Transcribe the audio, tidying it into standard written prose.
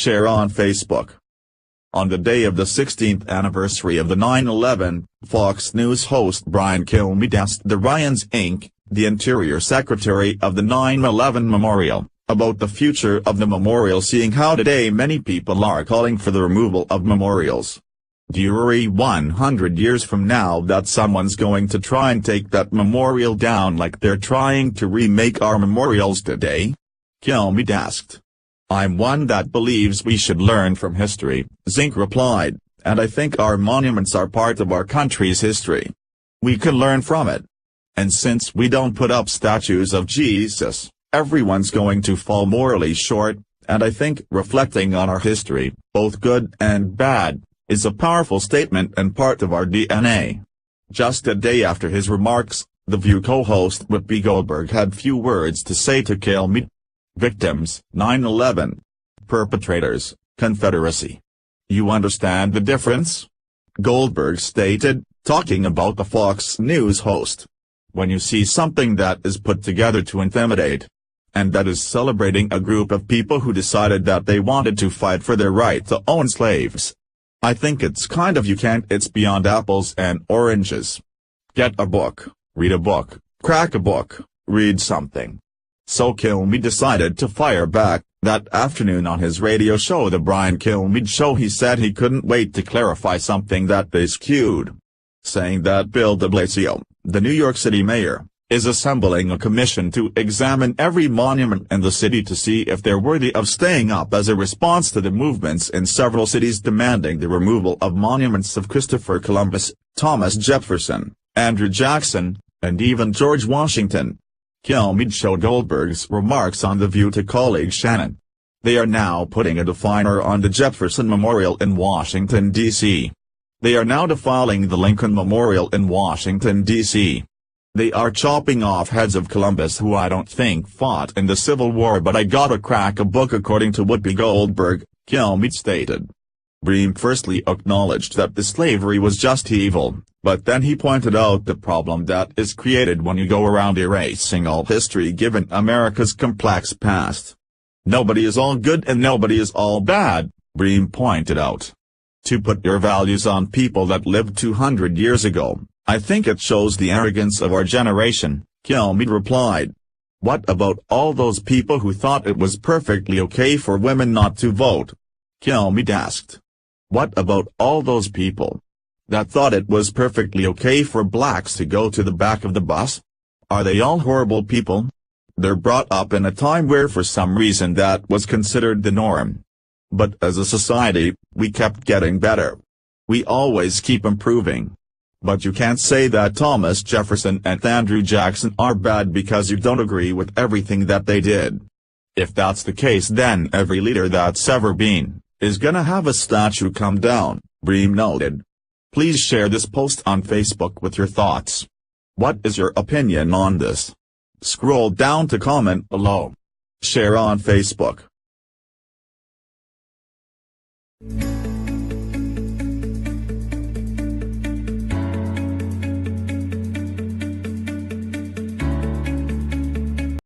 Share on Facebook. On the day of the 16th anniversary of the 9/11, Fox News host Brian Kilmeade asked the Ryans Inc., the Interior Secretary of the 9/11 Memorial, about the future of the memorial, seeing how today many people are calling for the removal of memorials. Do you worry 100 years from now that someone's going to try and take that memorial down like they're trying to remake our memorials today? Kilmeade asked. I'm one that believes we should learn from history, Zink replied, and I think our monuments are part of our country's history. We can learn from it. And since we don't put up statues of Jesus, everyone's going to fall morally short, and I think reflecting on our history, both good and bad, is a powerful statement and part of our DNA. Just a day after his remarks, The View co-host Whoopi Goldberg had few words to say to Kilmeade. Victims, 9/11. Perpetrators, Confederacy. You understand the difference? Goldberg stated, talking about the Fox News host. When you see something that is put together to intimidate, and that is celebrating a group of people who decided that they wanted to fight for their right to own slaves, I think it's kind of it's beyond apples and oranges. Get a book, read a book, crack a book, read something. So Kilmeade decided to fire back. That afternoon on his radio show The Brian Kilmeade Show, he said he couldn't wait to clarify something that they skewed, saying that Bill de Blasio, the New York City mayor, is assembling a commission to examine every monument in the city to see if they're worthy of staying up, as a response to the movements in several cities demanding the removal of monuments of Christopher Columbus, Thomas Jefferson, Andrew Jackson, and even George Washington. Kilmeade showed Goldberg's remarks on The View to colleague Shannon. They are now putting a definer on the Jefferson Memorial in Washington, D.C. They are now defiling the Lincoln Memorial in Washington, D.C. They are chopping off heads of Columbus, who I don't think fought in the Civil War, but I gotta crack a book, according to Whoopi Goldberg, Kilmeade stated. Bream firstly acknowledged that the slavery was just evil, but then he pointed out the problem that is created when you go around erasing all history given America's complex past. Nobody is all good and nobody is all bad, Bream pointed out. To put your values on people that lived 200 years ago, I think it shows the arrogance of our generation, Kilmeade replied. What about all those people who thought it was perfectly okay for women not to vote? Kilmeade asked. What about all those people that thought it was perfectly okay for blacks to go to the back of the bus? Are they all horrible people? They're brought up in a time where for some reason that was considered the norm. But as a society, we kept getting better. We always keep improving. But you can't say that Thomas Jefferson and Andrew Jackson are bad because you don't agree with everything that they did. If that's the case, then every leader that's ever been is gonna have a statue come down, Bream noted. Please share this post on Facebook with your thoughts. What is your opinion on this? Scroll down to comment below. Share on Facebook.